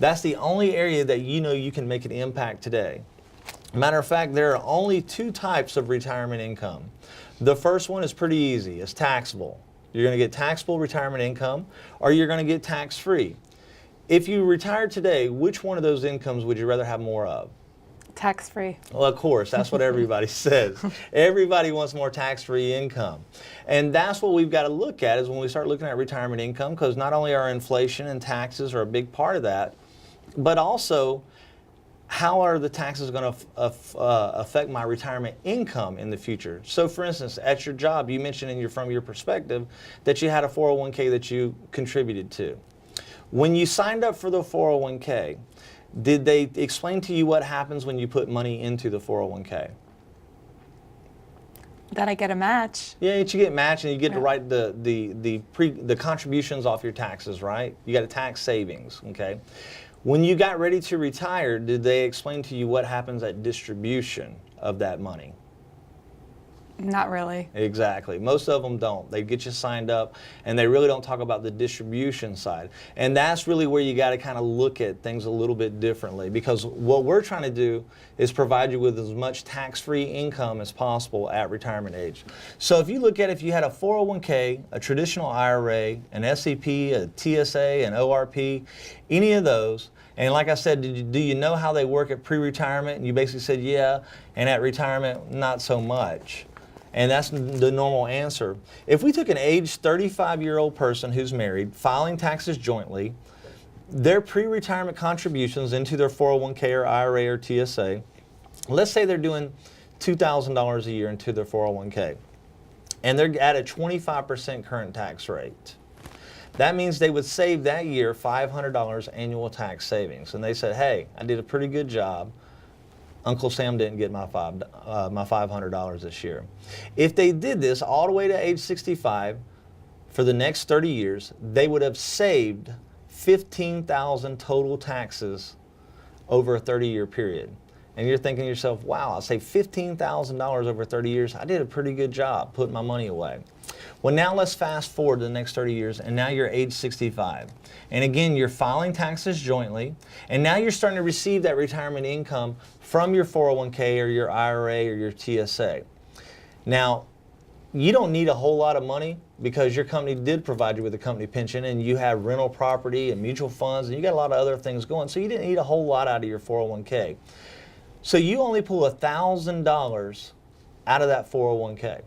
That's the only area that you know you can make an impact today. Matter of fact, there are only two types of retirement income. The first one is pretty easy. It's taxable. You're going to get taxable retirement income, or you're going to get tax-free. If you retired today, which one of those incomes would you rather have more of? Tax-free. Well, of course, that's what everybody says. Everybody wants more tax-free income. And that's what we've got to look at is when we start looking at retirement income, because not only are inflation and taxes are a big part of that, but also how are the taxes going to affect my retirement income in the future? So for instance, at your job, you mentioned from your perspective that you had a 401k that you contributed to. When you signed up for the 401k, did they explain to you what happens when you put money into the 401k? That I get a match. Yeah, you get matched and you get to write the contributions off your taxes, right? You got a tax savings, okay? When you got ready to retire, did they explain to you what happens at distribution of that money? Not really. Exactly. Most of them don't. They get you signed up and they really don't talk about the distribution side. And that's really where you got to kind of look at things a little bit differently, because what we're trying to do is provide you with as much tax-free income as possible at retirement age. So if you look at if you had a 401k, a traditional IRA, an SEP, a TSA, an ORP, any of those, and like I said, do you know how they work at pre-retirement? And you basically said, yeah, and at retirement, not so much. And that's the normal answer. If we took an age 35-year-old person who's married, filing taxes jointly, their pre-retirement contributions into their 401k or IRA or TSA, let's say they're doing $2,000 a year into their 401k, and they're at a 25% current tax rate. That means they would save that year $500 annual tax savings. And they said, hey, I did a pretty good job. Uncle Sam didn't get my $500 this year. If they did this all the way to age 65 for the next 30 years, they would have saved $15,000 total taxes over a 30-year period. And you're thinking to yourself, wow, I saved $15,000 over 30 years. I did a pretty good job putting my money away. Well, now let's fast forward to the next 30 years, and now you're age 65. And again, you're filing taxes jointly, and now you're starting to receive that retirement income from your 401k or your IRA or your TSA. Now, you don't need a whole lot of money because your company did provide you with a company pension, and you have rental property and mutual funds, and you got a lot of other things going, so you didn't need a whole lot out of your 401k. So you only pull $1,000 out of that 401k.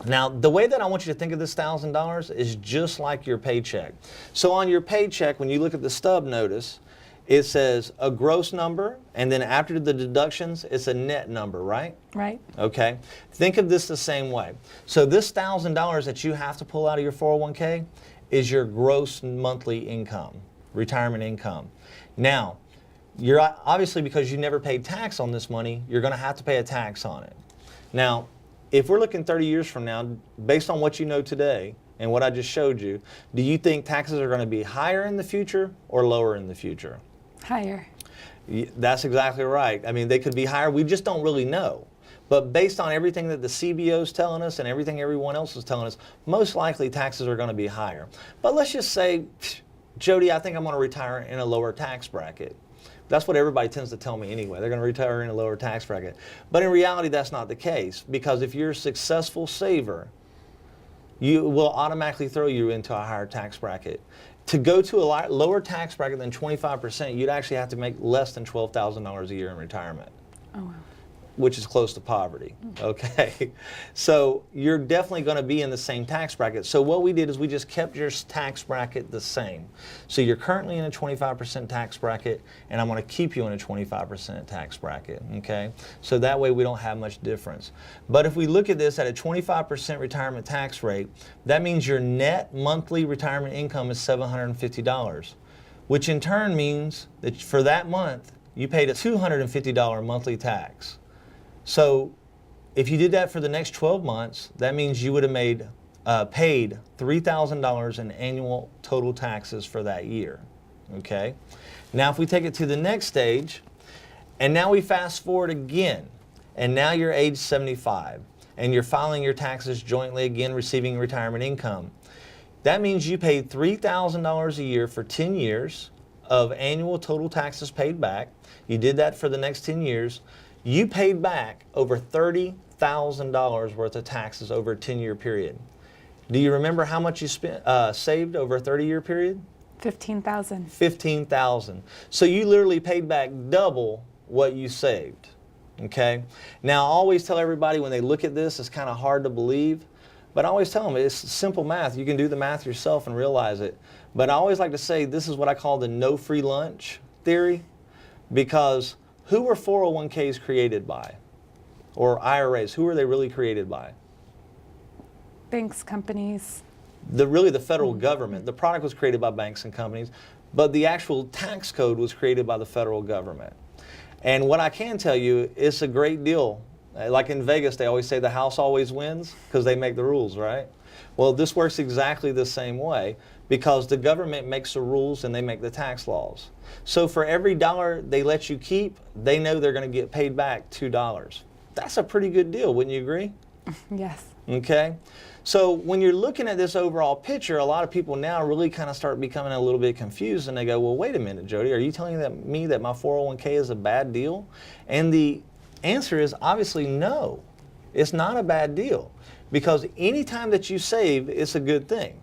Now, the way that I want you to think of this $1,000 is just like your paycheck. So on your paycheck, when you look at the stub notice, it says a gross number, and then after the deductions, it's a net number, right? Right. Okay. Think of this the same way. So this $1,000 that you have to pull out of your 401k is your gross monthly income, retirement income. Now, you're obviously, because you never paid tax on this money, you're going to have to pay a tax on it. Now, if we're looking 30 years from now, based on what you know today and what I just showed you, do you think taxes are going to be higher in the future or lower in the future? Higher. That's exactly right. I mean, they could be higher. We just don't really know. But based on everything that the CBO is telling us and everything everyone else is telling us, most likely taxes are going to be higher. But let's just say, Jody, I think I'm going to retire in a lower tax bracket. That's what everybody tends to tell me anyway. They're going to retire in a lower tax bracket. But in reality, that's not the case, because if you're a successful saver, you will automatically throw you into a higher tax bracket. To go to a lower tax bracket than 25%, you'd actually have to make less than $12,000 a year in retirement. Oh, wow. Which is close to poverty, okay? So you're definitely going to be in the same tax bracket. So what we did is we just kept your tax bracket the same. So you're currently in a 25% tax bracket, and I'm going to keep you in a 25% tax bracket, okay? So that way we don't have much difference. But if we look at this at a 25% retirement tax rate, that means your net monthly retirement income is $750, which in turn means that for that month, you paid a $250 monthly tax. So if you did that for the next 12 months, that means you would have paid $3,000 in annual total taxes for that year, okay? Now if we take it to the next stage, and now we fast forward again, and now you're age 75, and you're filing your taxes jointly again, receiving retirement income. That means you paid $3,000 a year for 10 years of annual total taxes paid back. You did that for the next 10 years. You paid back over $30,000 worth of taxes over a 10-year period. Do you remember how much you saved over a 30-year period? 15,000. $15,000. So you literally paid back double what you saved. Okay? Now, I always tell everybody when they look at this, it's kind of hard to believe, but I always tell them it's simple math. You can do the math yourself and realize it. But I always like to say this is what I call the no free lunch theory, because who were 401ks created by? Or IRAs, who are they really created by? Banks, companies. Really the federal government. The product was created by banks and companies, but the actual tax code was created by the federal government. And what I can tell you, it's a great deal. Like in Vegas, they always say the house always wins because they make the rules, right? Well, this works exactly the same way because the government makes the rules and they make the tax laws. So for every dollar they let you keep, they know they're going to get paid back $2. That's a pretty good deal, wouldn't you agree? Yes. Okay? So when you're looking at this overall picture, a lot of people now really kind of start becoming a little bit confused and they go, well, wait a minute, Jody, are you telling me that my 401k is a bad deal? And the answer is obviously no. It's not a bad deal because anytime that you save, it's a good thing.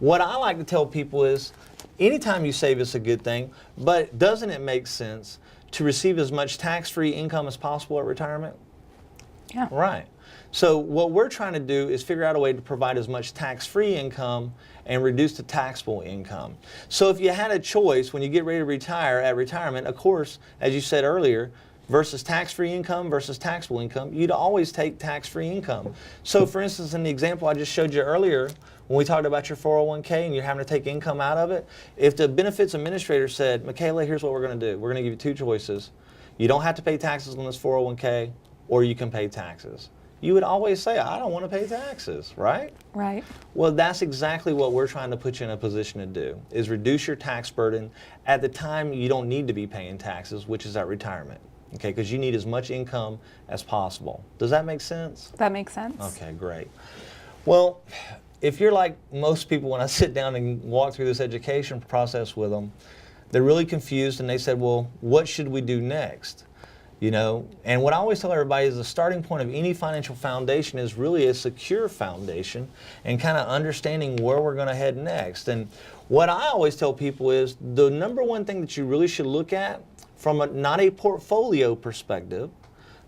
What I like to tell people is anytime you save, it's a good thing, but doesn't it make sense to receive as much tax-free income as possible at retirement? Yeah. Right. So what we're trying to do is figure out a way to provide as much tax-free income and reduce the taxable income. So if you had a choice when you get ready to retire at retirement, of course, as you said earlier, versus tax-free income versus taxable income, you'd always take tax-free income. So for instance, in the example I just showed you earlier, when we talked about your 401k and you're having to take income out of it, if the benefits administrator said, Michaela, here's what we're going to do. We're going to give you two choices. You don't have to pay taxes on this 401k, or you can pay taxes. You would always say, I don't want to pay taxes, right? Right. Well, that's exactly what we're trying to put you in a position to do, is reduce your tax burden at the time you don't need to be paying taxes, which is at retirement, okay? Because you need as much income as possible. Does that make sense? That makes sense. Okay, great. Well, if you're like most people, when I sit down and walk through this education process with them, they're really confused and they said, well, what should we do next? You know, and what I always tell everybody is the starting point of any financial foundation is really a secure foundation and kind of understanding where we're going to head next. And what I always tell people is the number one thing that you really should look at from not a portfolio perspective,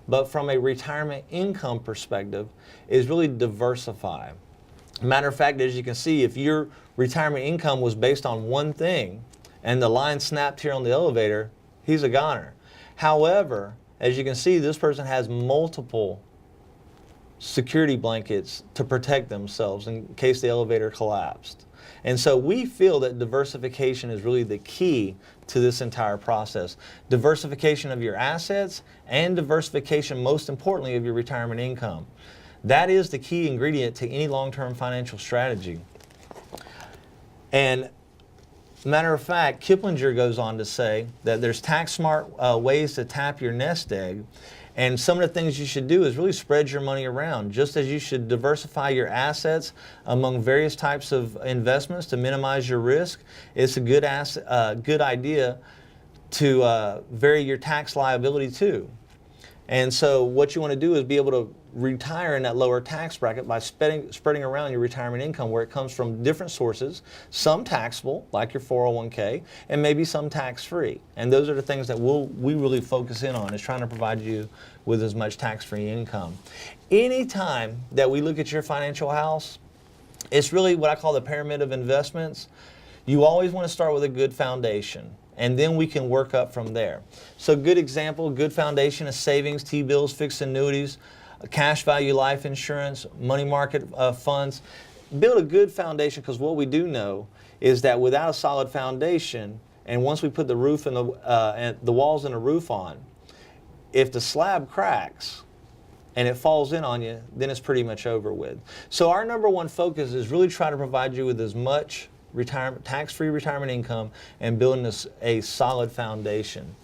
but from a retirement income perspective is really diversify. Matter of fact, as you can see, if your retirement income was based on one thing and the line snapped here on the elevator, he's a goner. However, as you can see, this person has multiple security blankets to protect themselves in case the elevator collapsed. And so we feel that diversification is really the key to this entire process. Diversification of your assets and diversification, most importantly, of your retirement income. That is the key ingredient to any long-term financial strategy. And matter of fact, Kiplinger goes on to say that there's tax-smart ways to tap your nest egg, and some of the things you should do is really spread your money around. Just as you should diversify your assets among various types of investments to minimize your risk, it's a good idea to vary your tax liability too. And so what you want to do is be able to retire in that lower tax bracket by spreading around your retirement income where it comes from different sources, some taxable, like your 401k, and maybe some tax-free. And those are the things that we really focus in on, is trying to provide you with as much tax-free income. Anytime that we look at your financial house, it's really what I call the pyramid of investments. You always want to start with a good foundation, and then we can work up from there. So good example, good foundation is savings, T-bills, fixed annuities, cash value life insurance, money market funds. Build a good foundation, because what we do know is that without a solid foundation, and once we put the roof and the walls and the roof on, if the slab cracks and it falls in on you, then it's pretty much over with. So our number one focus is really try to provide you with as much tax-free retirement income and building a solid foundation.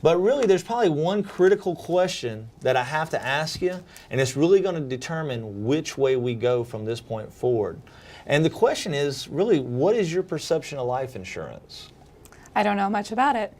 But really, there's probably one critical question that I have to ask you, and it's really going to determine which way we go from this point forward. And the question is really, what is your perception of life insurance? I don't know much about it.